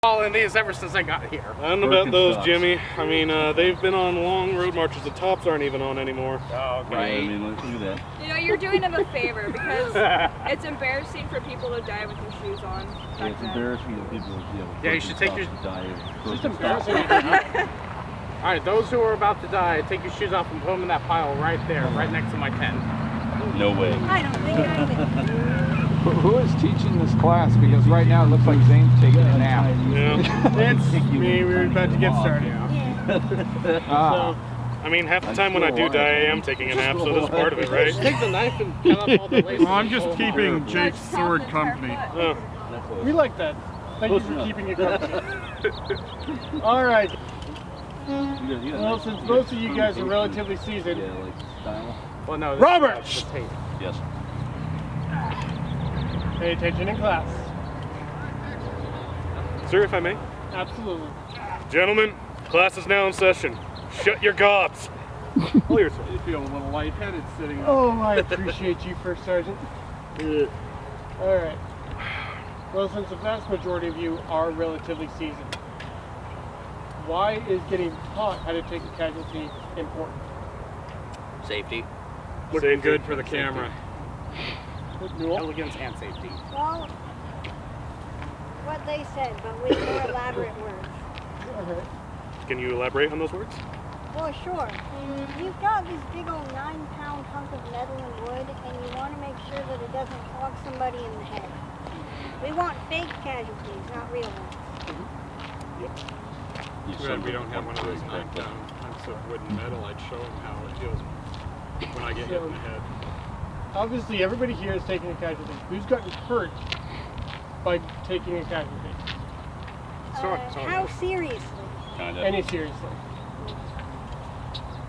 Following these ever since I got here. I don't know about those, Jimmy. I mean, they've been on long road marches. The tops aren't even on anymore. Oh, right. I mean, let's do that. You know, you're doing them a favor because it's embarrassing for people to die with their shoes on. Yeah, it's embarrassing that people Yeah, you should take your. It's just embarrassing. All right, those who are about to die, take your shoes off and put them in that pile right there, right next to my tent. No way. I don't think I did. Who is teaching this class? Because right now it looks like Zane's taking a nap. Yeah. It's me. We're about to get started. Ah. I mean, half the time when I do die, I am taking a nap, so that's part of it, right? Take the knife and cut off all the laces. Well, I'm just keeping Jake's sword company. Oh. We like that. Thank you for keeping it company. All right. Well, since most of you guys are relatively seasoned, Well, no. Robert! That's the tape. Yes. pay attention in class. Sir, if I may? Absolutely. Gentlemen, class is now in session. Shut your gobs. Oh, you're sorry. You feel a little lightheaded sitting. Oh, I appreciate you, First Sergeant. All right. Well, since the vast majority of you are relatively seasoned, why is getting taught how to take a casualty important? Safety. Looking good for the camera. Elegance and safety. Well, what they said, but with more elaborate words. Can you elaborate on those words? Well, sure. You've got this big old 9-pound hunk of metal and wood, and you want to make sure that it doesn't clog somebody in the head. We want fake casualties, not real ones. We don't have one of those 9-pound hunks of wood and metal. I'd show them how it feels when I get hit in the head. Obviously, everybody here is taking a casualty. Who's gotten hurt by taking a casualty? How seriously? Kinda. Any seriously?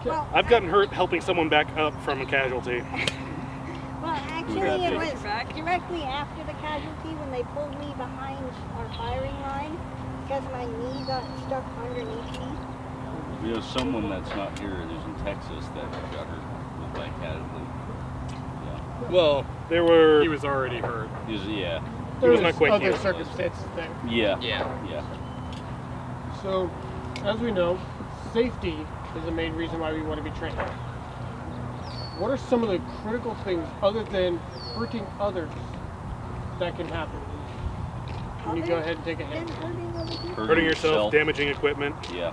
Well, I've gotten hurt helping someone back up from a casualty. Well, actually, it was directly after the casualty when they pulled me behind our firing line because my knee got stuck underneath me. We have someone that's not here who's in Texas that got hurt with that casualty. Yeah. Well, he was already hurt. He was, yeah. There was not quite other here. circumstances there. Yeah. Yeah. So, as we know, safety is the main reason why we want to be trained. What are some of the critical things other than hurting others that can happen? Can you go ahead and take a hit? Hurting yourself, damaging equipment. Yeah.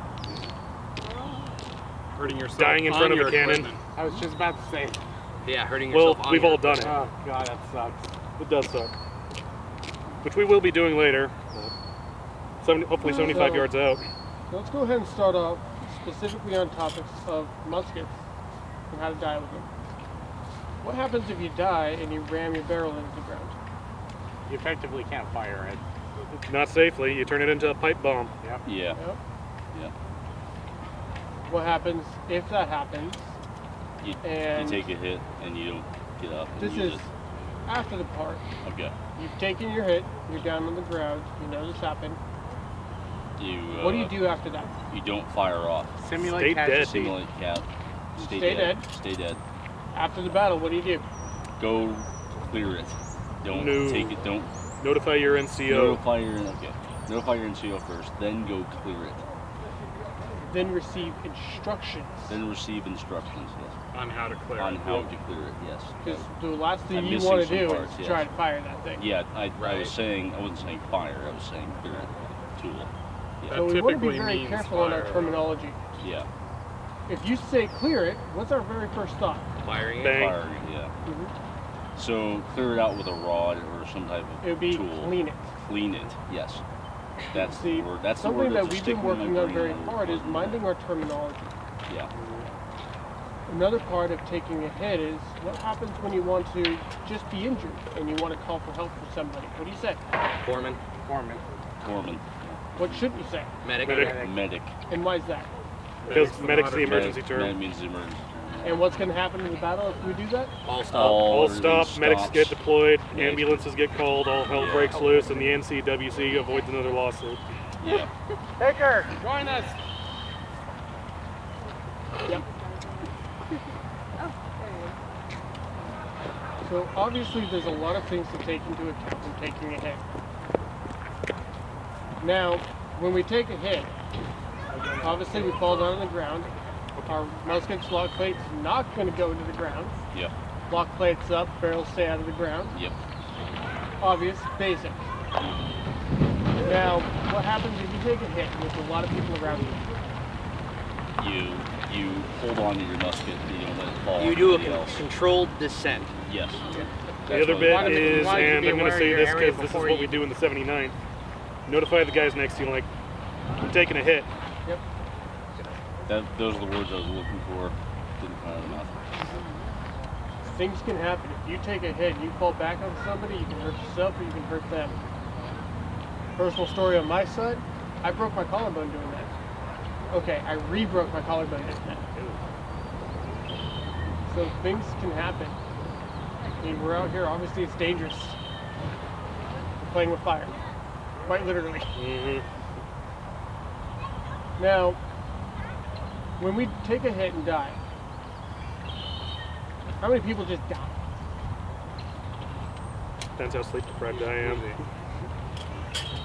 Hurting yourself. Dying in on front of your a cannon. equipment. I was just about to say. Yeah, hurting Well, yourself. we've all done it. Oh god, that sucks. It does suck. Which we will be doing later. Hopefully 75 yards out. Let's go ahead and start off specifically on topics of muskets and how to die with them. What happens if you die and you ram your barrel into the ground? You effectively can't fire it. Not safely. You turn it into a pipe bomb. Yep. Yeah. Yep. Yeah. What happens if that happens? You And take a hit and you don't get up. And this use is it. after the part. Okay. You've taken your hit, you're down on the ground, you know this happened. What do you do after that? You don't fire off. Simulate Stay casualty. dead. Simulate cap. Stay dead. Stay dead. After the battle, what do you do? Go clear it. Don't No. take it. Don't Notify your NCO. notify your NCO first. Then go clear it. Then receive instructions. Then receive instructions. Yes. On how to clear On it. how to clear it. Yes. Because the last thing I'm you missing want to some do parts, is yes. try to fire that thing. Yeah. I Right. was saying. I wasn't saying fire. I was saying clear it. Tool. Yeah. So we want to be typically very means careful in our fire. terminology. Yeah. If you say clear it, what's our very first thought? Firing it. Bang. Fire. Yeah. So clear it out with a rod or some type of It would be tool. clean it. Clean it. Yes. That's See, the word. That's the something word that that's we've been sticking in my working on brain very all the hard is time. minding our terminology. Yeah. Another part of taking a hit is what happens when you want to just be injured and you want to call for help for somebody. What do you say? Foreman. Foreman. What shouldn't you say? Medic. Medic. And why is that? Because medic's the emergency Medic term. means emergency. And what's going to happen in the battle if we do that? All stop. All everything stop, medics stops. get deployed, Yeah. ambulances get called, all hell breaks loose, and the NCWC avoids another lawsuit. Yeah. Baker, join us. Yep. So obviously there's a lot of things to take into account when taking a hit. Now, when we take a hit, obviously we fall down on the ground. Our musket's lock plate's not going to go into the ground. Yep. Lock plate's up, barrels stay out of the ground. Yep. Obvious, basic. Now, what happens if you take a hit with a lot of people around you? You hold on to your musket and you don't let it fall. You do a anybody else. controlled descent. Yes. The other what- bit is, wanted to and be I'm going to aware of say your this area because this is before what we you- do in the 79th. Notify the guys next to you, like, you're taking a hit. Yep. Those are the words I was looking for. Didn't come out of the mouth. Things can happen. If you take a hit and you fall back on somebody, you can hurt yourself or you can hurt them. Personal story on my side, I broke my collarbone doing that. Okay, I re-broke my collarbone doing that. So things can happen. I mean, we're out here, obviously it's dangerous. We're playing with fire. Quite literally. Mm-hmm. Now, when we take a hit and die, how many people just die? Depends how sleep deprived I am.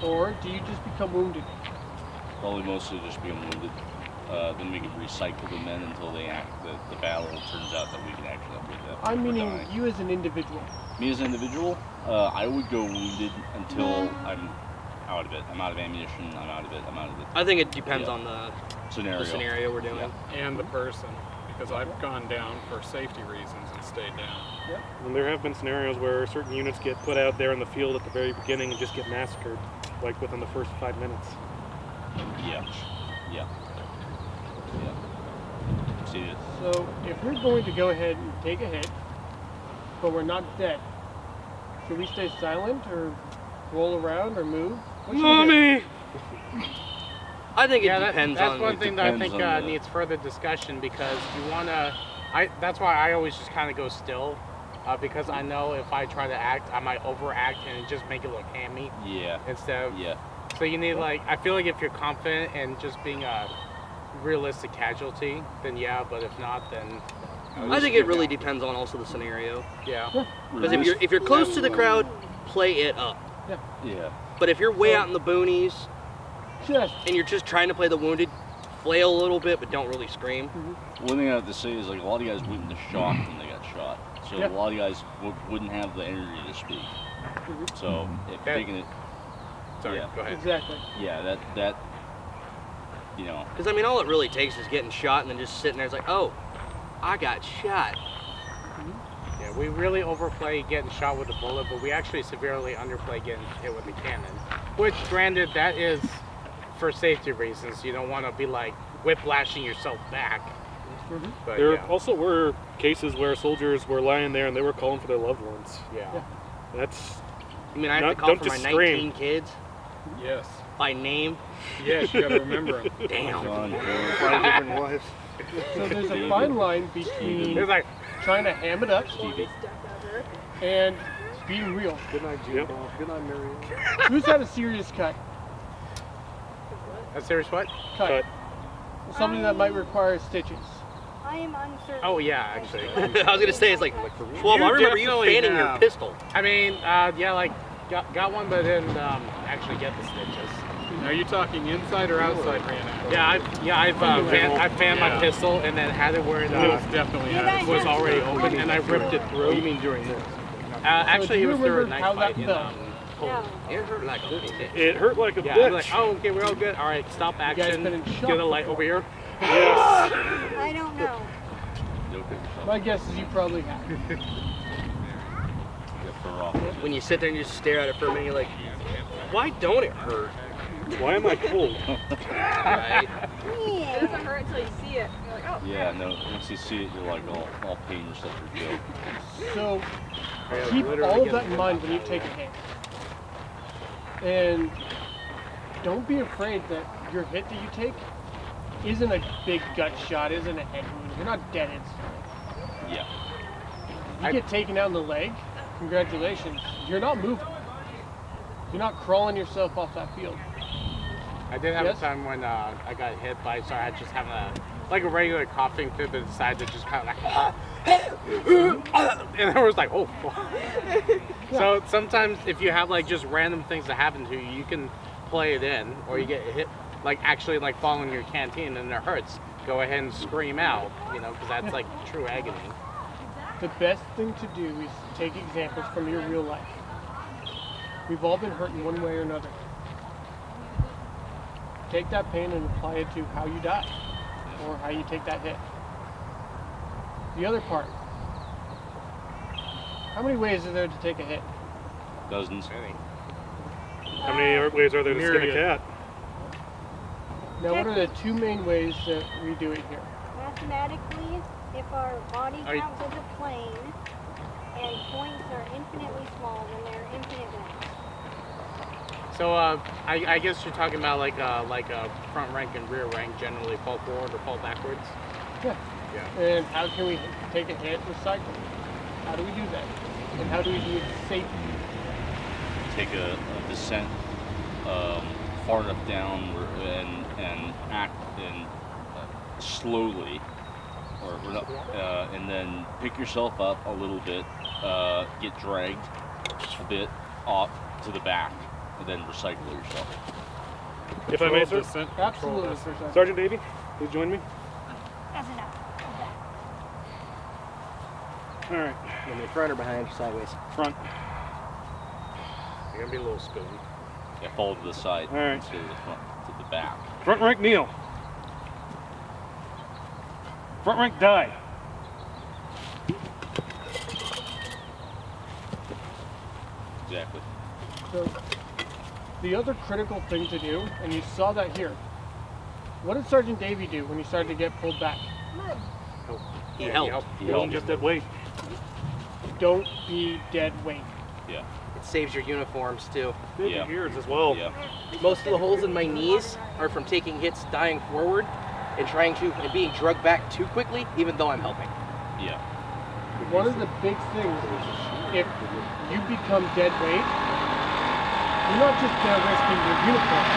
Or do you just become wounded? Probably mostly just being wounded. Then we can recycle the men until they the battle turns out that we can actually avoid that. I'm or meaning die. you as an individual. Me as an individual, I would go wounded until I'm out of it. I'm out of ammunition. I'm out of it. I'm out of it. I think it depends Yeah. on the Scenario. scenario we're doing. And the person, because I've gone down for safety reasons and stayed down. And there have been scenarios where certain units get put out there in the field at the very beginning and just get massacred, like within the first 5 minutes. Yeah. Yeah. Yeah. See it. So if we're going to go ahead and take a hit, but we're not dead, should we stay silent or roll around or move? What should we do? I think it Yeah, depends that's on. one thing that I depends think on the- needs further discussion because you want to. That's why I always just kind of go still, because I know if I try to act, I might overact and just make it look hammy Yeah. instead of. Yeah. So you need I feel like if you're confident and just being a realistic casualty, then yeah. But if not, then I think it really depends on also the scenario. yeah. Because if you're close to the crowd, play it up. Yeah. But if you're way out in the boonies Just and you're just trying to play the wounded, flail a little bit but don't really scream. One thing I have to say is like a lot of guys went into shock when they got shot. So Yeah. a lot of guys wouldn't have the energy to speak. So if That- taking it, Sorry. Yeah. Go ahead. exactly. yeah, that you know, Because I mean, all it really takes is getting shot and then just sitting there. It's like, oh, I got shot. Yeah, we really overplay getting shot with a bullet, but we actually severely underplay getting hit with a cannon. Which, granted, that is for safety reasons. You don't want to be like whiplashing yourself back. But There yeah. also were cases where soldiers were lying there and they were calling for their loved ones. Yeah. That's I mean, I have Not- to call don't for my just 19 scream. kids Yes. by name. Yes, you gotta remember them. Damn. John, George, Five different wives. So there's a fine line between It's like, trying to ham it up Stevie. and being real. Good night, Jim. Yep. Good night, Marion. Who's had a serious cut? a serious what? Cut. Something that might require stitches. I am uncertain. Oh, yeah, actually. I was gonna say it's like 12. I remember you definitely fanning your have. pistol. I mean, yeah, like, got one, but didn't actually get the stitches. Are you talking inside or outside reenactment? I fanned my Yeah. pistol and then had it where it It was definitely Did I out. was have already to- open, and I ripped it through. You mean during this? Actually, do it you was through a remember night how that fight in felt? Poland. No. It hurt like a bitch. it hurt like a Yeah, I was bitch. like, oh, okay, we're all good. All right, stop guys action. been in shock Get a light before. over here. Yes. I don't know. You okay with yourself? My guess is you probably have. Yeah, for off. When you sit there and you just stare at it for a minute, you're like, why don't it hurt? Why am I cold? Right? It doesn't hurt until you see it. You're like, oh. Yeah, no. Once you see it, you're like all pain receptors go. So Yeah, keep literally all of get that in the mind hell when you out. take a hit. And don't be afraid that your hit that you take isn't a big gut shot, isn't a head wound. You're not dead instantly. Yeah. You get taken out in the leg, congratulations. You're not moving. You're not crawling yourself off that field. I did have Yes? a time when I got hit by, sorry, I just having a regular coughing fit, but decided to just kind of like, and I was like, oh, fuck. So sometimes if you have like just random things that happen to you, you can overplay it in, or you get hit, like actually like falling in your canteen and it hurts, go ahead and scream out, you know, because that's like true agony. The best thing to do is take examples from your real life. We've all been hurt in one way or another. Take that pain and apply it to how you die, or how you take that hit. The other part. How many ways are there to take a hit? Dozens. How many ways are there to skin a cat? Now, what are the two main ways that we do it here? Mathematically, if our body Are you- counts as a plane and points are infinitely small, then they're infinite lengths. So I guess you're talking about like a front rank and rear rank generally fall forward or fall backwards. Yeah. And how can we take a hit with cycle? How do we do that? And how do we do it safely? Take a descent far enough down and act in slowly, or not, and then pick yourself up a little bit, get dragged a bit off to the back, and then recycle yourself. If I may, sir. Absolutely. Sergeant Davey, please join me. That's enough. All right, In the front or behind, sideways. front. You're gonna be a little spoon. Yeah, fall to the side All right. instead of the front to the back. Front rank kneel. Front rank die. Exactly. So, the other critical thing to do, and you saw that here, what did Sergeant Davey do when he started to get pulled back? He helped. He He wasn't helped. just dead weight. Don't be dead weight. Yeah. It saves your uniforms too. Yeah. Yours as well. Yeah. Most of the holes in my knees are from taking hits, dying forward, and being drugged back too quickly, even though I'm helping. Yeah. One of the big things, if you become dead weight, you're not just risking your uniform.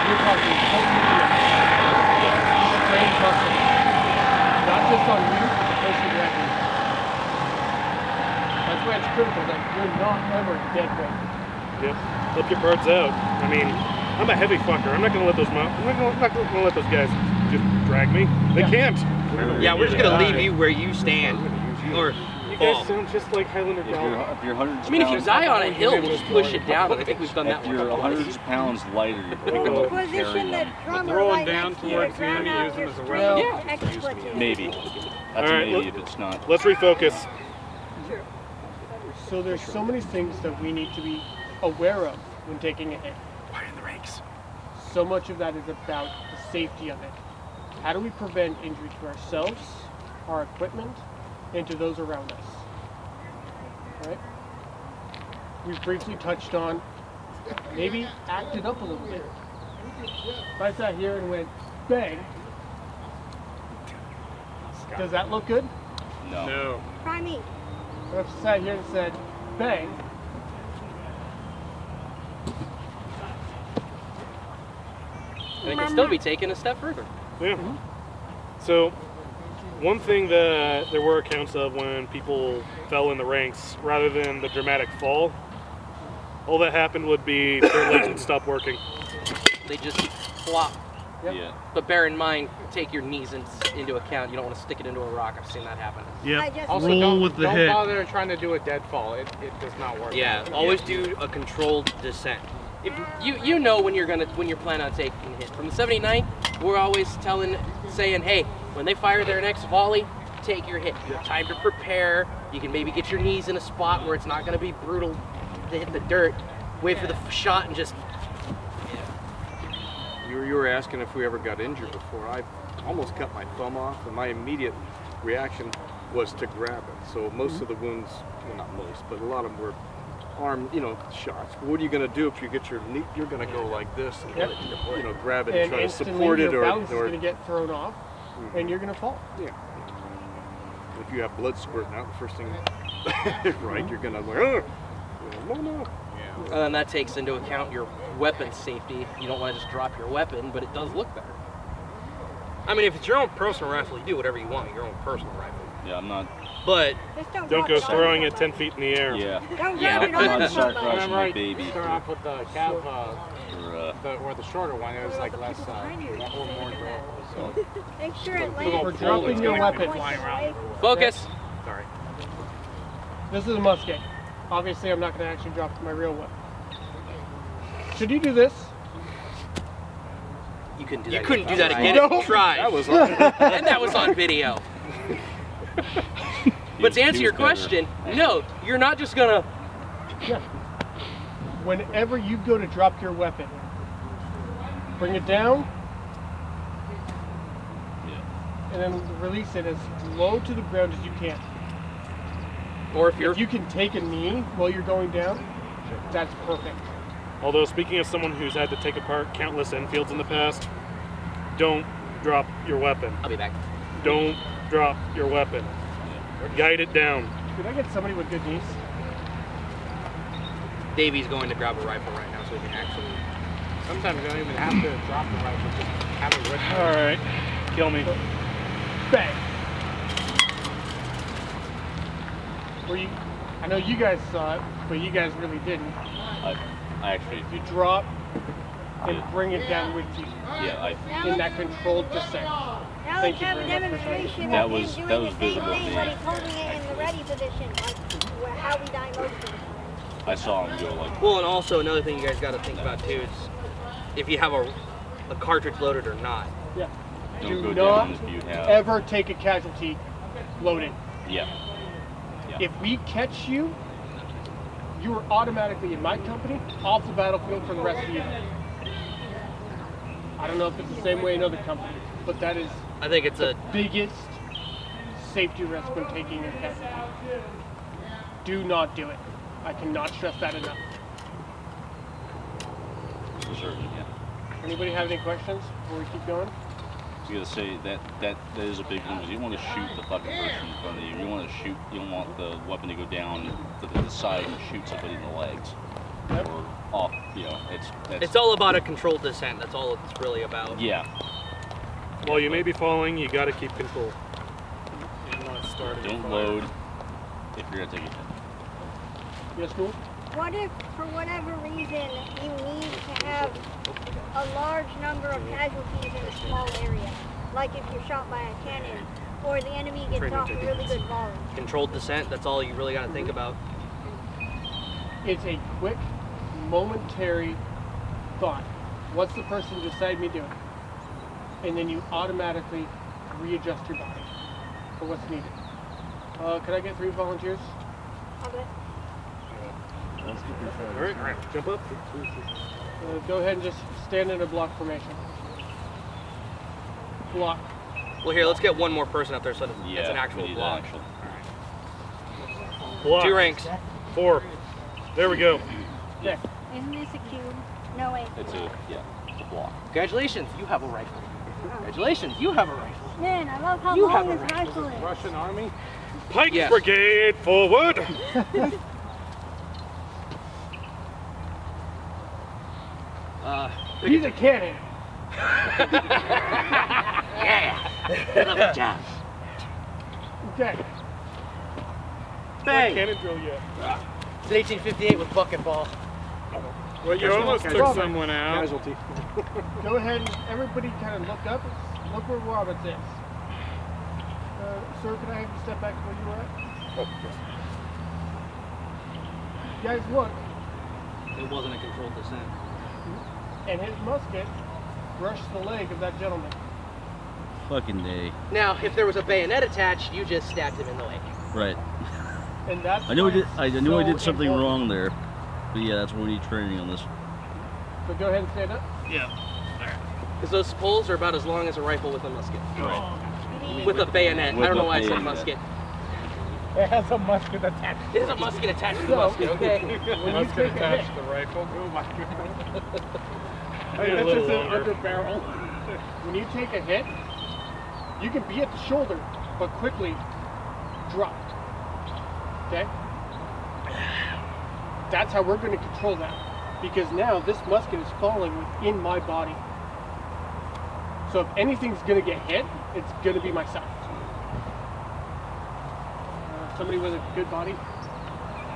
You're talking strained muscle. Not just on you, but the person directly. That's why it's critical that you're not ever dead weight. Yep. Help your parts out. I mean, I'm a heavy fucker. I'm not gonna let those let those guys just drag me. They can't. Yeah, we're just gonna leave you where you stand, or You fall. guys sound just like Highlander Gallup. If you're hundreds I mean, if of you pounds, die on a hill, we'll just push it down. I think we've done that if one. you're hundreds of pounds lighter, you're picking up and Position carrying the them. drummer throwing right down next to your towards the enemy, ground use them out as a your weapon. straight expletive. Maybe. That's All a right, maybe if it's not. Let's refocus. So there's so many things that we need to be aware of when taking a hit. Fire in the ranks. So much of that is about the safety of it. How do we prevent injury to ourselves, our equipment, and to those around us? Right? We've briefly touched on maybe act it up a little bit. If I sat here and went, bang, does that look good? No. No. Try me. Or if I sat here and said, bang, And it can still be taken a step further. Yeah. So, one thing that there were accounts of when people fell in the ranks, rather than the dramatic fall, all that happened would be their legs would stop working. They just flop. Yep. Yeah. But bear in mind, take your knees into account. You don't want to stick it into a rock. I've seen that happen. I just Also, don't bother trying to do a deadfall. It does not work. Yeah, always do a controlled descent. If you know when you're planning on taking a hit. From the 79th, we're always saying, hey, when they fire their next volley, take your hit. Time to prepare. You can maybe get your knees in a spot where it's not going to be brutal to hit the dirt. Wait for the shot and just. You were asking if we ever got injured before. I almost cut my thumb off, and my immediate reaction was to grab it. So most of the wounds, well, not most, but a lot of them were arm, shots. What are you going to do if you get your knee? You're going to go like this and grab it and try to instantly support it, your or bounce is going to get thrown off, and you're going to fall. yeah. If you have blood squirting out, the first thing, right? You're going to like, no. And then that takes into account your weapon safety. You don't want to just drop your weapon, but it does look better. I mean, if it's your own personal rifle, you do whatever you want with your own personal rifle. Yeah, I'm not. But Just Don't drop go it on throwing it somebody. 10 feet in the air. Yeah. Don't Yeah, drop it I'm not on sacrificing somebody. Remember, my I baby start off with the calf, for the shorter one. It was like less, or more durable. So Make sure it Big old lands. For dropping your weapon. flying around. focus. Sorry. This is a musket. Obviously, I'm not going to actually drop my real weapon. Should you do this? You couldn't do that. You couldn't do that again No. if you tried. That was And that was on video. But to answer He your was better. question, no, you're not just gonna. Yeah. Whenever you go to drop your weapon, bring it down Yeah. and then release it as low to the ground as you can. Or if you're. If you can take a knee while you're going down, that's perfect. Although, speaking of someone who's had to take apart countless Enfields in the past, don't drop your weapon. I'll be back. Don't drop your weapon. Guide it down. Could I get somebody with good knees? Davey's going to grab a rifle right now so we can actually. Sometimes you don't even have to drop the rifle, just have it with you. All right, kill me. Bang! I know you guys saw it, but you guys really didn't. I actually. You drop and bring it down with you Yeah, I. in that controlled descent. Now Thank let's you have a very much for saying demonstration That of was- him that doing was the same visible thing, to but me. he's holding it in the ready position, like how we die most of the time. I saw him go like. Well, and also another thing you guys got to think about too is if you have a cartridge loaded or not. Yeah. Don't Do go not down if you have. ever take a casualty loaded. Yeah. If we catch you, you are automatically in my company, off the battlefield for the rest of the evening. I don't know if it's the same way in other companies, but that is I think it's the a. biggest safety risk when taking a casualty. Do not do it. I cannot stress that enough. For certain, yeah. Anybody have any questions before we keep going? I was gonna say that is a big one because you want to shoot the fucking person in front of you. You want to shoot. You don't want the weapon to go down to the side and shoot somebody in the legs Yep. or off. You know, It's all about a controlled descent. That's all it's really about. Yeah. While you may be falling, you got to keep control. You're not starting a Don't fire. load if you're gonna take it. Yes, Noel? What if, for whatever reason, you need to have a large number of casualties in a small area? Like if you're shot by a cannon, or the enemy gets off a really good volley. Controlled descent. That's all you really got to think about. It's a quick, momentary thought. What's the person beside me doing? And then you automatically readjust your body for what's needed. Could I get 3 volunteers? Okay. All right, jump up. Go ahead and just stand in a block formation. Block. Well, here, let's get one more person up there so Yeah. it's an we actual need block. an actual- Block. 2 ranks. 4. There we go. Okay. Isn't this a cube? No, wait. It's a block. Congratulations, you have a rifle. Congratulations, you have a rifle. Man, I love how You have long a this rifle is. Russian army? Pike Yes. Brigade, forward. He's a cannon. Okay. Bang! Cannon drill yet. It's 1858 with bucket ball. Well, you almost took Robert. someone out. Casualty. Go ahead and everybody kind of look up. Look where Roberts is. Sir, can I have you step back to where you were at? Oh, yes. Guys, look. It wasn't a controlled descent. And his musket brushed the leg of that gentleman. Fucking day. Now, if there was a bayonet attached, you just stabbed him in the leg. Right. And that's I knew why I did. it's I knew I so did something important. wrong there. But yeah, that's why we need training on this. So go ahead and stand up. Because those poles are about as long as a rifle with a musket. Right. With a bayonet. With I don't know a why I said bayonet. musket. It has a musket attached. It is a musket attached to the musket, okay? When you Let's take get a hit, attached to the rifle. Oh my god. Need a That's little just an longer. under barrel. when you take a hit, you can be at the shoulder, but quickly drop. Okay? That's how we're going to control that. Because now this musket is falling within my body. So if anything's going to get hit, it's going to be myself. somebody with a good body.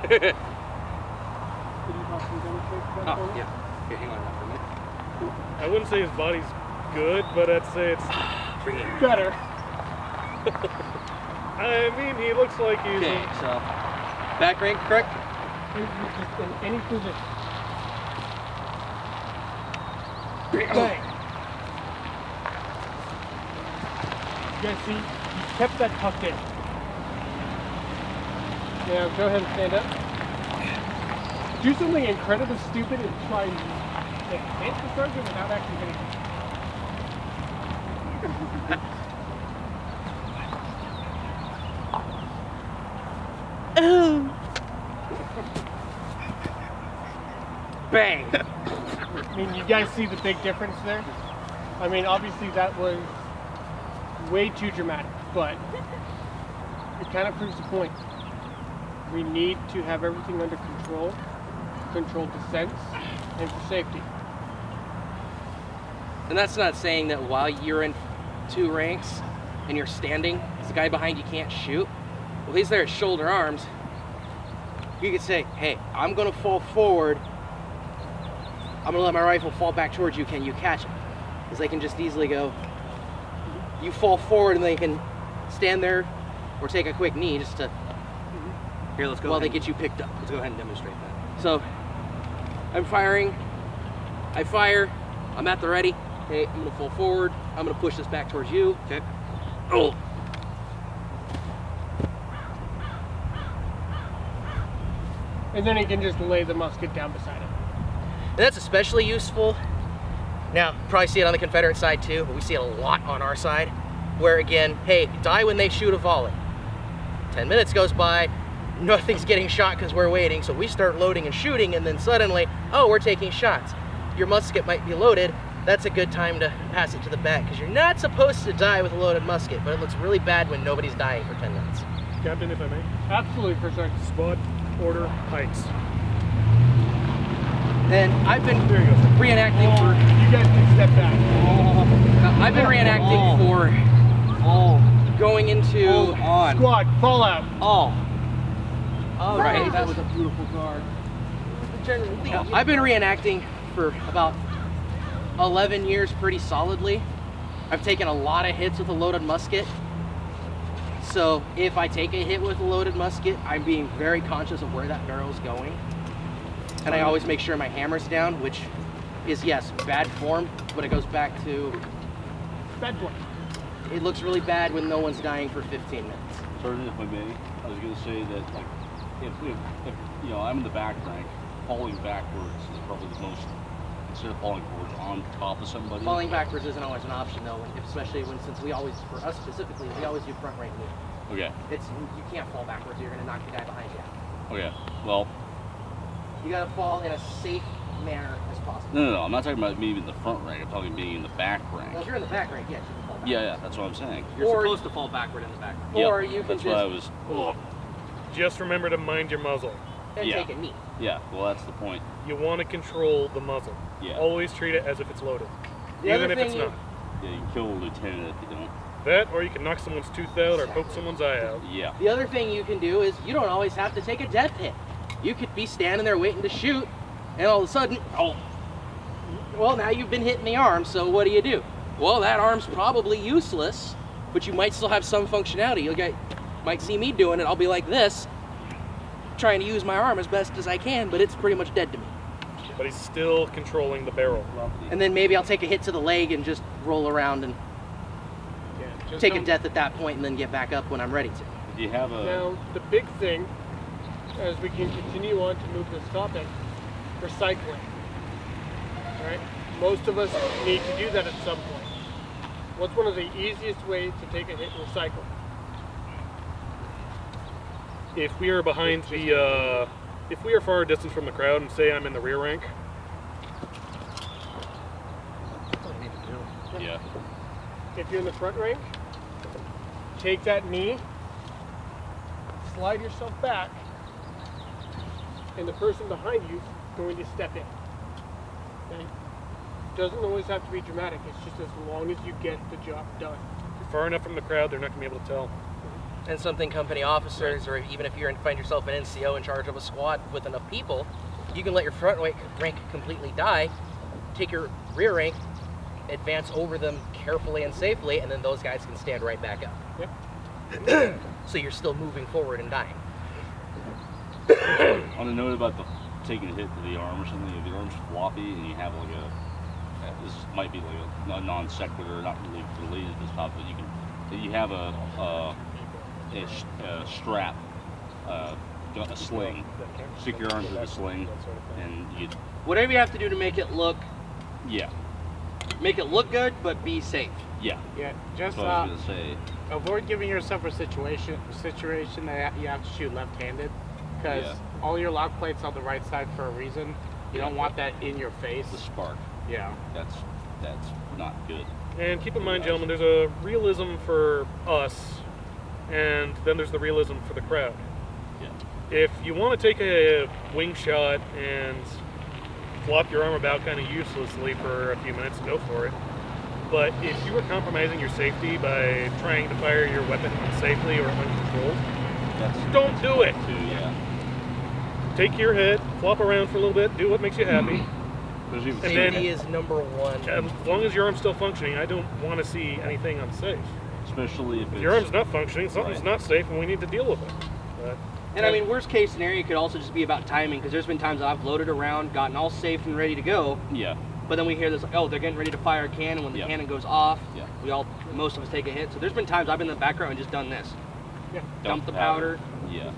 Could you possibly demonstrate that for me? Oh, yeah. Okay, hang on that for a minute. I wouldn't say his body's good, but I'd say it's. Bring it. Better. I mean, he looks like he's. Okay, so back rank, correct? Just in any position. Bang. You guys see, you kept that tucked in. Now go ahead and stand up. Do something incredibly stupid and try and hit the sergeant without actually hitting him. Bang! I mean, you guys see the big difference there? I mean, obviously that was way too dramatic, but it kind of proves the point. We need to have everything under control, control descents, and for safety. And that's not saying that while you're in 2 ranks and you're standing, because the guy behind you can't shoot, well, he's there at shoulder arms. You could say, hey, I'm gonna fall forward. I'm gonna let my rifle fall back towards you. Can you catch it? Because they can just easily go, you fall forward and they can stand there or take a quick knee just to, Here, let's go. while they ahead. get you picked up. Let's go ahead and demonstrate that. So, I'm firing, I fire, I'm at the ready. Okay, I'm gonna fall forward. I'm gonna push this back towards you. Okay. Oh! And then he can just lay the musket down beside him. And that's especially useful. Now, you probably see it on the Confederate side too, but we see it a lot on our side. Where again, hey, die when they shoot a volley. 10 minutes goes by, nothing's getting shot because we're waiting, so we start loading and shooting, and then suddenly, oh, we're taking shots. Your musket might be loaded. That's a good time to pass it to the back, because you're not supposed to die with a loaded musket, but it looks really bad when nobody's dying for 10 minutes. Captain, if I may. Absolutely, for sure. Spot, order, heights. And I've been There you go. reenacting for. You guys can step back. I've been reenacting for going into. Hold on. Squad, fall out. Oh. Oh, right. That was a beautiful guard. I've been reenacting for about 11 years pretty solidly. I've taken a lot of hits with a loaded musket. So if I take a hit with a loaded musket, I'm being very conscious of where that barrel's going. And I always make sure my hammer's down, which is, yes, bad form, but it goes back to, Bad boy. it looks really bad when no one's dying for 15 minutes. Sergeant, if I may, I was going to say that, like, if you know, I'm in the back rank, falling backwards is probably the most, instead of falling forwards on top of somebody. Falling backwards isn't always an option though, especially when, since we always, for us specifically, we always do front rank move. Okay, It's, you can't fall backwards, you're gonna knock the guy behind you out. okay, well, You gotta fall in a safe manner as possible. no, I'm not talking about maybe in the front rank, I'm talking being in the back rank. Well, if you're in the back rank, yes, you can fall back. Yeah, that's what I'm saying. You're Or- supposed to fall backward in the back. Or Yep, you can that's just what I was, Just remember to mind your muzzle. and yeah. take a knee. yeah, well, that's the point. You want to control the muzzle. Yeah. Always treat it as if it's loaded, The even other if it's thing you- not. Yeah, you can kill a lieutenant if you don't. That, or you can knock someone's tooth out or poke someone's eye out. Yeah, The other thing you can do is you don't always have to take a death hit. You could be standing there waiting to shoot, and all of a sudden, oh, well, now you've been hit in the arm, so what do? Well, that arm's probably useless, but you might still have some functionality. You might see me doing it, I'll be like this, trying to use my arm as best as I can, but it's pretty much dead to me. But he's still controlling the barrel. And then maybe I'll take a hit to the leg and just roll around and Yeah, just take a don't- death at that point and then get back up when I'm ready to. if you have a, Now, the big thing, as we can continue on to move this topic, recycling. Right? Most of us need to do that at some point. What's one of the easiest ways to take a hit and recycle? If we are behind the, if we are far distance from the crowd and say I'm in the rear rank, yeah, If you're in the front rank, take that knee, slide yourself back, and the person behind you is going to step in. Okay? Doesn't always have to be dramatic. It's just as long as you get the job done. if you're far enough from the crowd, they're not going to be able to tell. and something company officers, or even if you find yourself an NCO in charge of a squad with enough people, you can let your front rank completely die, take your rear rank, advance over them carefully and safely, and then those guys can stand right back up. Yep. So you're still moving forward and dying. On a note about taking a hit to the arm or something, if the arm's floppy and you have like this might be like a non sequitur, not really related to this topic, but you have a strap, a sling, stick your arm through the sling, and you. Whatever you have to do to make it look good, but be safe. Yeah. Yeah, just That's what I was gonna say. avoid giving yourself a situation that you have to shoot left-handed, because all your lock plates on the right side for a reason. You don't want that in your face. The spark. Yeah. That's not good. And keep in mind, gentlemen, there's a realism for us, and then there's the realism for the crowd. Yeah. If you want to take a wing shot and flop your arm about kind of uselessly for a few minutes, go for it. But if you are compromising your safety by trying to fire your weapon unsafely or uncontrolled, don't do it. Take your head, flop around for a little bit, do what makes you happy. Safety is number one. As long as your arm's still functioning, I don't want to see anything unsafe. Especially if your arm's not functioning, something's not safe, and we need to deal with it. But, and I mean, worst case scenario could also just be about timing, because there's been times that I've loaded around, gotten all safe and ready to go. Yeah. But then we hear this, like, oh, they're getting ready to fire a cannon. When the cannon goes off, most of us take a hit. So there's been times I've been in the background and just done this. Yeah. Dump the powder. Yeah.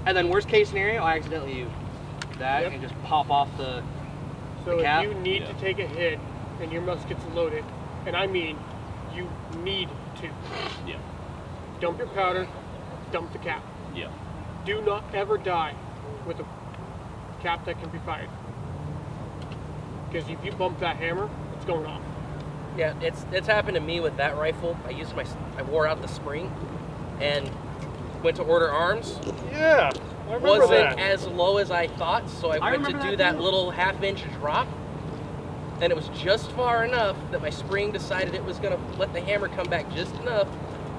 And then worst case scenario, I accidentally use that and just pop off the So cap. if you need to take a hit and your musket's loaded, and I mean you need to, dump your powder, dump the cap. Yeah. Do not ever die with a cap that can be fired. Because if you bump that hammer, it's going off. Yeah, it's happened to me with that rifle. I wore out the spring and went to order arms. Yeah, I remember Wasn't that. as low as I thought, so I went to do that little half-inch drop, and it was just far enough that my spring decided it was going to let the hammer come back just enough,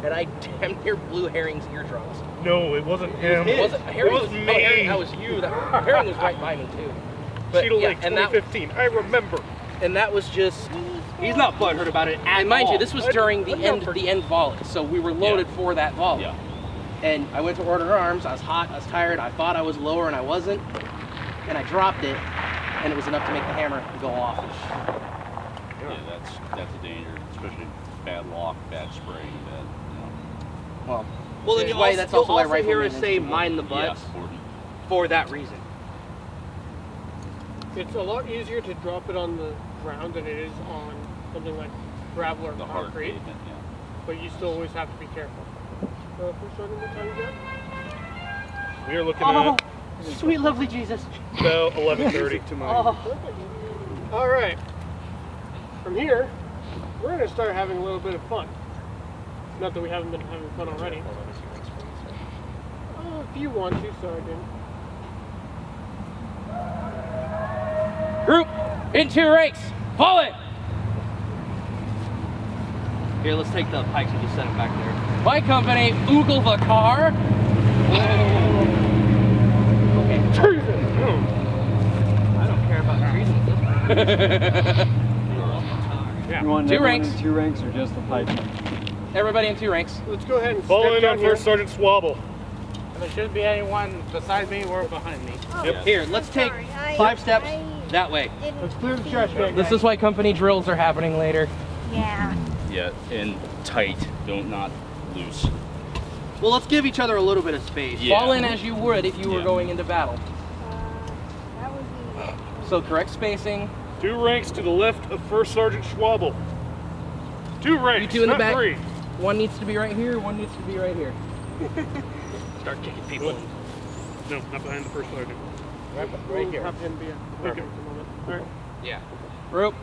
and I damn near blew Herring's eardrums. No, it wasn't him. It wasn't Herring. It was me. Herring, that was you. Herring was right by me too. But Cheetah Lake and 2015. I remember. And that was just. He's not butthurt about it at And mind all. you, this was during the end volley, so we were loaded for that volley. Yeah. And I went to order arms. I was hot. I was tired. I thought I was lower, and I wasn't. And I dropped it, and it was enough to make the hammer go off. Yeah, that's a danger, especially bad lock, bad spray, bad. Well, then that's why that's also why rifle hear us maintenance say is mind the important. butts important. for that reason. It's a lot easier to drop it on the ground than it is on something like gravel or The hard concrete. pavement, yeah. But you still always have to be careful. Who's starting the time yet? We are looking at Sweet lovely Jesus. about 11:30. All right. From here, we're going to start having a little bit of fun. Not that we haven't been having fun already. If you want to, so I didn't. Group in 2 ranks. Fall it. Here, let's take the pikes and just set them back there. My company, oogle the car. Okay. Treason! I don't care about treason. You want 2 everyone ranks. in 2 ranks or just the pikemen? Everybody in 2 ranks. Let's go ahead and Fall step in down on here. First Sergeant Swabble. There shouldn't be anyone beside me or behind me. Yep. Here, let's take Sorry, 5 steps that way. Let's clear the trash bag. This is why company drills are happening later. Yeah. Yeah, and tight, don't not loose. Well, let's give each other a little bit of space. Yeah. Fall in as you would if you were Yeah. going into battle. That would be. So correct spacing. 2 ranks to the left of First Sergeant Schwabel. 2 ranks, You 2 in the not back. 3. One needs to be right here, one needs to be right here. Start kicking people. No, not behind the First Sergeant. Right here. Have him be a Okay. moment. All right. Yeah. Group,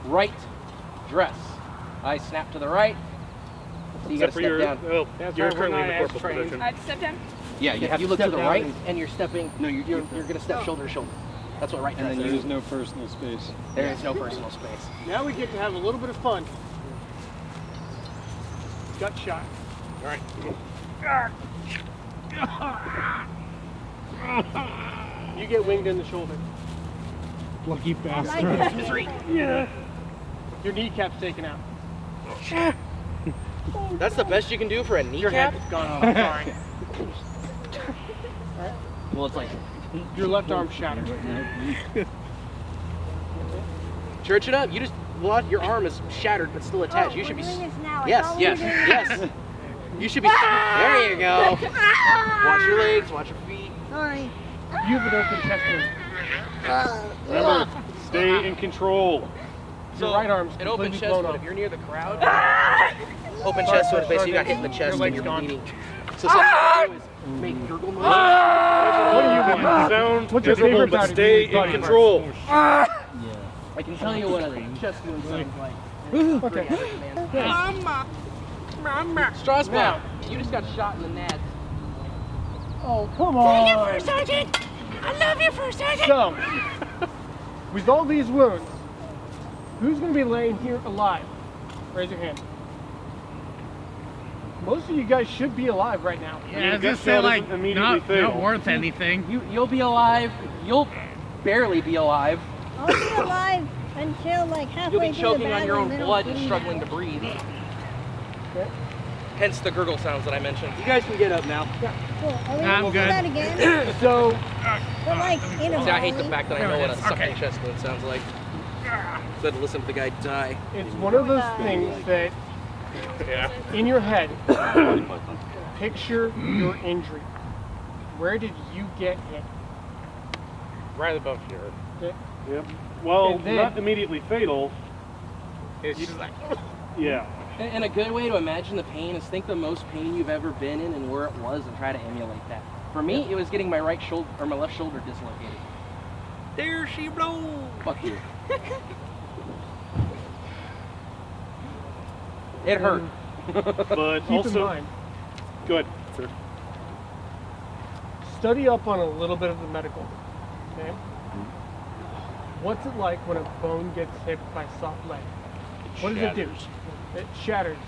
right, dress. I snap to the right. So you Except gotta for step your, down. well, That's you're right, we're currently in the not as corporal trained. position. I have to step down. Yeah, you have look to to the step down right and- and you're stepping, no, you're gonna step shoulder to shoulder. That's what right And dress then is. use no personal space. There is no personal space. Now we get to have a little bit of fun. Gut shot. All right. You get winged in the shoulder. Lucky I like bastard. that. Yeah. Your kneecap's taken out. That's the best you can do for a Your kneecap? head's gone off. Sorry. Well, it's like Your left arm's shattered. church it up. You just your arm is shattered but still attached. Oh, You should we're be. doing this now. I Yes, thought we yes, were doing yes. You should be. There you go. Watch your legs. Watch your feet. Sorry. You have an open chest wound. Remember, stay in control. Your right arm's An open completely chest blown wound. off. If you're near the crowd, open chest wound is basically you got hit in the chest Your and leg's you're gone. bleeding. So something you do is make gurgle noises. What do you want? Sound What's your miserable, favorite but part of stay being in control. I can tell you what a chest wound sounds like. Okay. Strasbourg, you just got shot in the nads. Oh, come on. Sergeant! I love you, First Sergeant! So, with all these wounds, who's going to be laying here alive? Raise your hand. Most of you guys should be alive right now. Yeah, I was gut just say shot like isn't immediately not fatal. worth anything. You'll be alive. You'll barely be alive. I'll be alive until like halfway You'll be through choking the on your battle, own then I'll blood and bleed struggling out. to breathe. Okay. Hence the gurgle sounds that I mentioned. You guys can get up now. Cool. Are we I'm gonna do good. that again? So, But like in a See, I hate the volley? fact that I know what a sucking chest wound sounds like. So I had to listen to the guy die. it's one of those things that, in your head, picture your injury. Where did you get hit? Right above here. Okay. Yep. Well, And then- not immediately fatal. It's just like, Yeah. And a good way to imagine the pain is think the most pain you've ever been in and where it was and try to emulate that. For me, it was getting my right shoulder or my left shoulder dislocated. There she blows. Fuck you. It hurt. But Keep in also, mind, go ahead, sir. study up on a little bit of the medical. Okay. What's it like when a bone gets hit by soft lead? What does it do? Shatters. It shatters.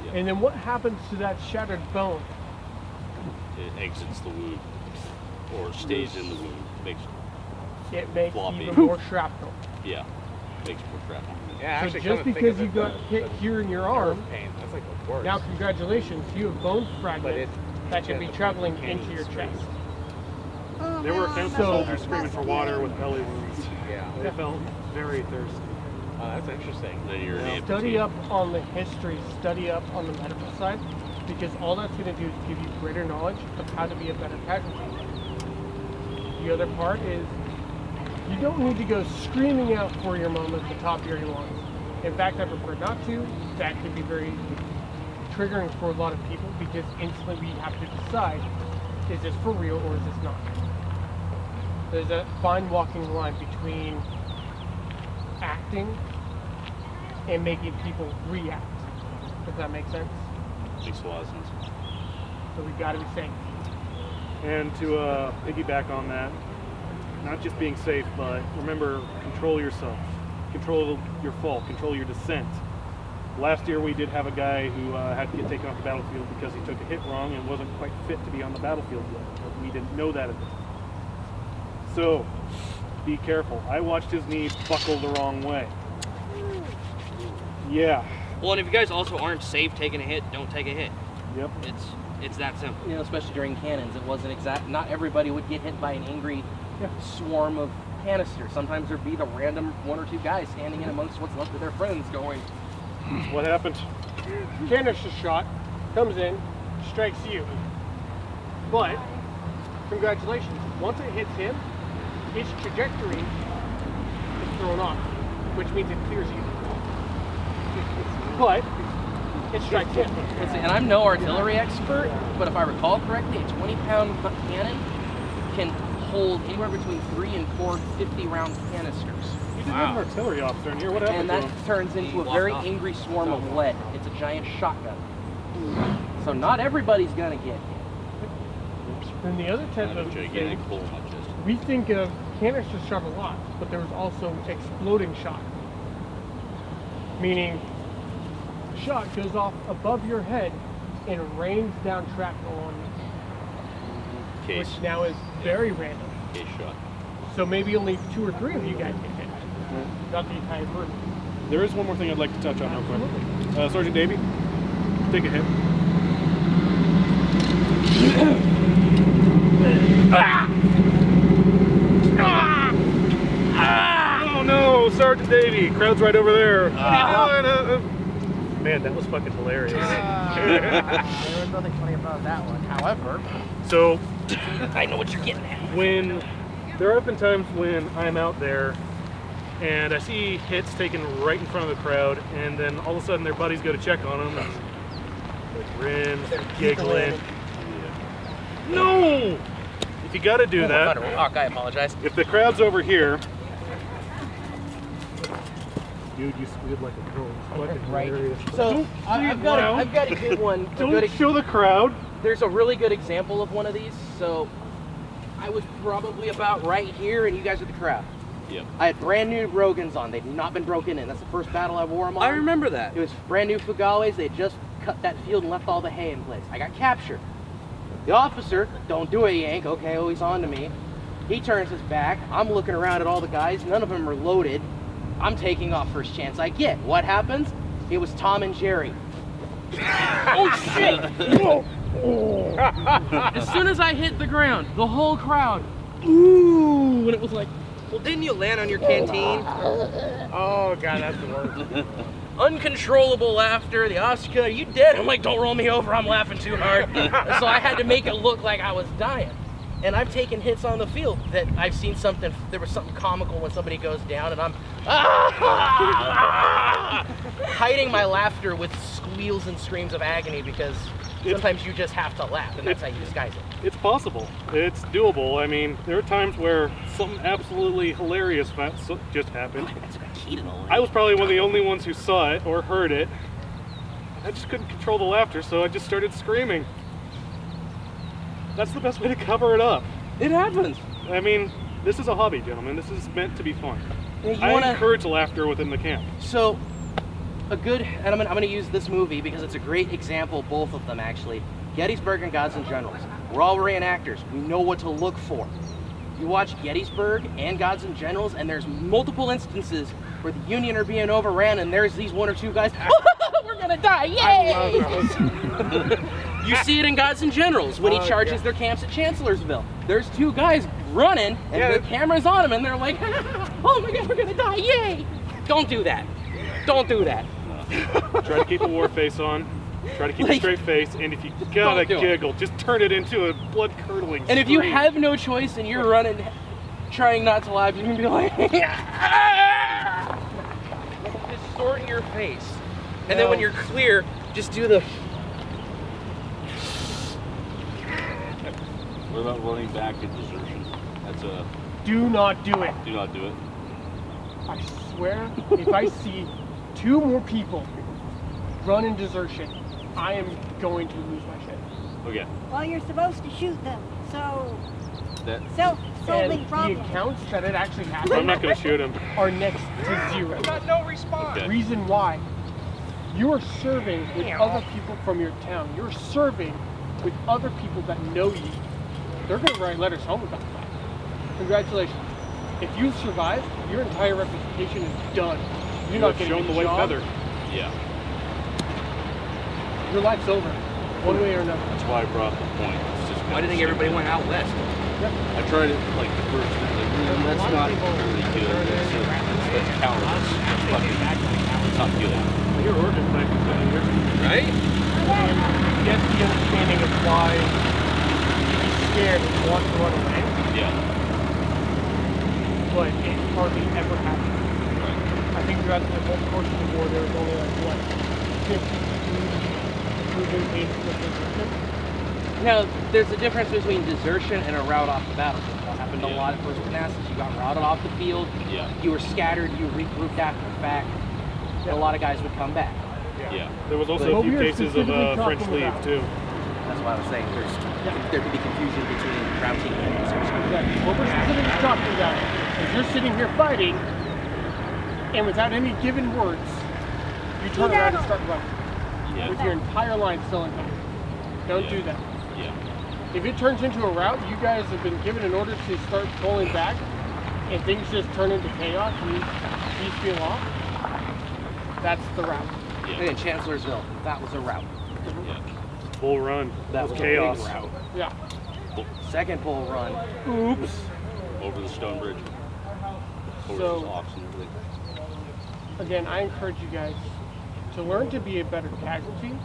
Yeah. And then what happens to that shattered bone? It exits the wound or stays in the wound. Makes It makes Floppy. even more shrapnel. yeah, makes more shrapnel. yeah, So actually, just come to think because of you it, got hit here in your arm, nerve pain, that's like the worst. now congratulations, you have bone But fragments it- that can be the traveling pain into your is chest. Oh, There were man, accounts of So- soldiers screaming for water with belly wounds. Yeah. They felt very thirsty. Oh, that's interesting. Then you're an Study amputee. up on the history, study up on the medical side, because all that's going to do is give you greater knowledge of how to be a better casualty. The other part is you don't need to go screaming out for your mom at the top of your lungs. In fact, I prefer not to. That could be very triggering for a lot of people because instantly we have to decide, is this for real or is this not? There's a fine walking line between acting and making people react. Does that make sense? Makes a lot of sense. So we gotta be safe. And to piggyback on that, not just being safe, but remember, control yourself. Control your fall, control your descent. Last year we did have a guy who had to get taken off the battlefield because he took a hit wrong and wasn't quite fit to be on the battlefield yet. But we didn't know that at the time. So, be careful. I watched his knee buckle the wrong way. Yeah. Well, and if you guys also aren't safe taking a hit, don't take a hit. Yep. It's that simple. You know, especially during cannons, it wasn't exact. Not everybody would get hit by an angry swarm of canisters. Sometimes there'd be the random one or two guys standing in amongst what's left of their friends, going, What happened? Canister shot comes in, strikes you. But, congratulations. Once it hits him, its trajectory is thrown off, which means it clears you. But, it strikes him. And I'm no artillery expert, but if I recall correctly, a 20-pound cannon can hold anywhere between 3 and 4 50-round canisters. You did have an artillery officer in here. What happened And to that him? turns into a very angry swarm of lead. It's a giant shotgun. So not everybody's gonna get hit. And the other I type have a of gigantic thing, hole in my chest. we think of canister shot a lot, but there was also exploding shot. Meaning, shot goes off above your head and rains down shrapnel on you, Case. which now is very random. Case shot. So maybe only 2 or 3 of you guys get hit, not the entire group. There is one more thing I'd like to touch on real quick. Sergeant Davey, take a hit. Oh no, Sergeant Davey, crowd's right over there. Man, that was fucking hilarious. There was nothing funny about that one. However, So, I know what you're getting at. when there have been times when I'm out there and I see hits taken right in front of the crowd, and then all of a sudden their buddies go to check on them, and like grins, giggling. No! If you gotta do that, Rock, I apologize. if the crowd's over here, dude, you squealed like a girl. It's fucking Right. hilarious. So I've got a good one. Don't show the crowd. There's a really good example of one of these. So I was probably about right here, and you guys are the crowd. Yep. I had brand new Rogans on. They'd not been broken in. That's the first battle I wore them on. I remember that. It was brand new Fugalis. They just cut that field and left all the hay in place. I got captured. The officer, don't do it, Yank. Okay, oh, he's on to me. He turns his back. I'm looking around at all the guys. None of them are loaded. I'm taking off first chance I get. What happens? It was Tom and Jerry. Oh, shit! As soon as I hit the ground, the whole crowd, ooh, and it was like, Well, didn't you land on your canteen? Oh god, that's the worst. uncontrollable laughter. The Oscar, are you dead? I'm like, don't roll me over. I'm laughing too hard. So I had to make it look like I was dying. And I've taken hits on the field that I've seen something, there was something comical when somebody goes down and I'm hiding my laughter with squeals and screams of agony because sometimes you just have to laugh and that's how you disguise it. It's possible. It's doable. I mean, there are times where something absolutely hilarious just happened. That's the key to the I was probably one of the only ones who saw it or heard it. I just couldn't control the laughter, so I just started screaming. That's the best way to cover it up. It happens. I mean, this is a hobby, gentlemen. This is meant to be fun. Yeah, I encourage laughter within the camp. So, a good, and I'm gonna use this movie because it's a great example, both of them actually. Gettysburg and Gods and Generals. We're all reenactors. We know what to look for. You watch Gettysburg and Gods and Generals, and there's multiple instances where the Union are being overran, and there's these 1 or 2 guys. We're gonna die! Yay! You see it in Gods and Generals when he charges their camps at Chancellorsville. There's 2 guys running, and the camera's on them, and they're like, "Oh my God, we're gonna die! Yay!" Don't do that. Don't do that. Try to keep a war face on. Try to keep a straight face, and if you gotta giggle, just turn it into a blood-curdling And if you scream. have no choice and you're running, trying not to laugh, you're gonna be like, distort your face. And then when you're clear, just do the. What about running back and desertion? That's a. Do not do it. Do not do it. I swear, if I see 2 more people run in desertion, I am going to lose my shit. Okay. Well, you're supposed to shoot them, so That. solving And problems. the accounts that it actually happened I'm not gonna shoot him. are next to 0. Got no response. Okay. Reason why? You are serving with other people from your town. You're serving with other people that know you. They're going to write letters home about that. Congratulations. If you survive, your entire reputation is done. You're not getting shown a the white job. feather. Yeah. Your life's over, one way or another. That's why I brought up the point. It's just Why do you think everybody went out west? I tried it like the first time. Like, that's not really good. That's cowardice. It's fucking. It's not good. Your origin might be good here. Right? Get the understanding of why you'd be scared and want to run away, Yeah. but it hardly ever happens. I think throughout the whole course of the war, there was only like, what, 52 proven cases of desertion? Now, there's a difference between desertion and a rout off the battlefield. That happened a lot at First Manassas. You got routed off the field. Yeah. You were scattered. You regrouped after the fact. A lot of guys would come back. Yeah. There was also But a few we are cases of specifically French talking leave about- too. That's why I was saying there could be confusion between routing and desertion. Exactly. What we're specifically talking about is you're sitting here fighting, and without any given words, you turn around and start running. Yeah. With your entire line still intact. Don't do that. Yeah. If it turns into a rout, you guys have been given an order to start pulling back, and things just turn into chaos and you feel off. That's the route. And in Chancellorsville, that was a route. Yeah. Bull Run. That was was chaos. a big route. Yeah. Second bull run. Oops. Over the stone bridge. Over So- the locks and everything. Again, I encourage you guys to learn to be a better casualty.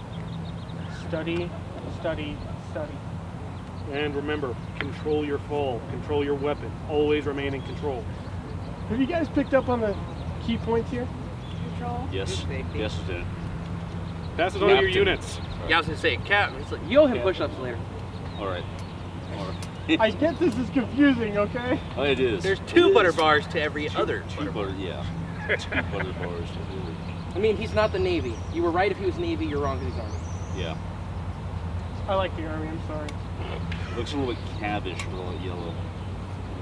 Study, study, study. And remember, control your fall, control your weapon, always remain in control. Have you guys picked up on the key points here? Control. Yes. Yes, Lieutenant. Pass it on to your units. Yeah, I was gonna say, Cap. It's like, you owe him push-ups later. All right. I get this is confusing, okay? Oh, it is. There's two It butter is. bars to every other Two butter, yeah. Two butter bars. I mean, he's not the Navy. You were right if he was Navy, you're wrong if he's Army. Yeah. I like the Army, I'm sorry. Looks a little bit cavish with all that yellow.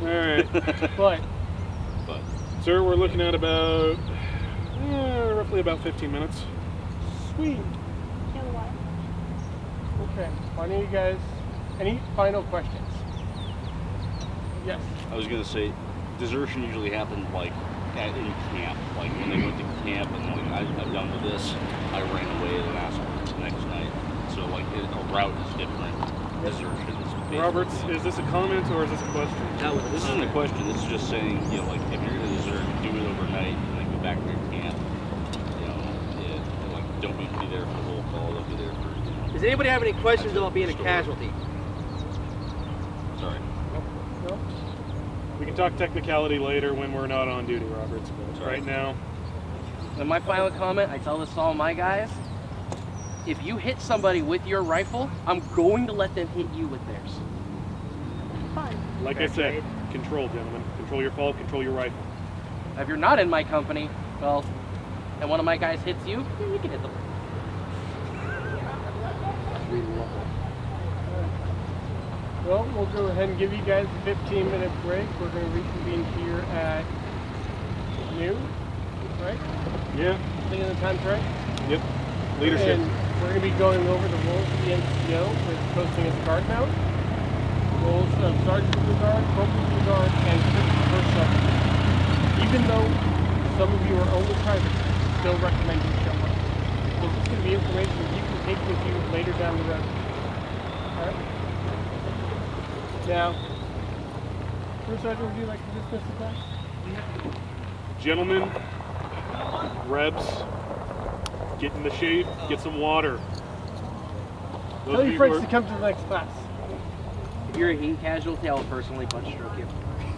All right. But, Sir, we're looking at about, roughly about 15 minutes. sweet. Till what? Okay. Why don't you guys, any final questions? Yes. I was gonna say, desertion usually happens like in camp. Like when they went to camp and like I've done with this, I ran away the next night. So like a route is different. Desertion is basically- Roberts, is this a comment or is this a question? This isn't a question. This is just saying, you know, like if you're gonna desert, do it overnight and then go back to your camp. You know, like don't be there for the whole call. Don't be there for. Does anybody have any questions about being a casualty? Sorry. No? We can talk technicality later when we're not on duty, Roberts. But Sorry. right now, And my final comment, I tell this to all my guys, if you hit somebody with your rifle, I'm going to let them hit you with theirs. Fun. like I said, control, gentlemen. Control your fall, control your rifle. If you're not in my company, well, and one of my guys hits you, then you can hit them. Well, we'll go ahead and give you guys a 15-minute break. We're going to reconvene here at noon, right? Yeah. I think the time's right. Yep. Leadership. And we're going to be going over the roles of the NCO with posting as a guard mount, roles of sergeant of the guard, corporal of the guard, and first sergeant. Even though some of you are only privates, still recommend you show up. This is going to be information you can take with you later down the road. All right? Now, first sergeant, would you like to dismiss the class? Gentlemen, Rebs, get in the shade, get some water. Those Tell of your you friends who to are- come to the next class. If you're a heat casualty, I will personally punch stroke you.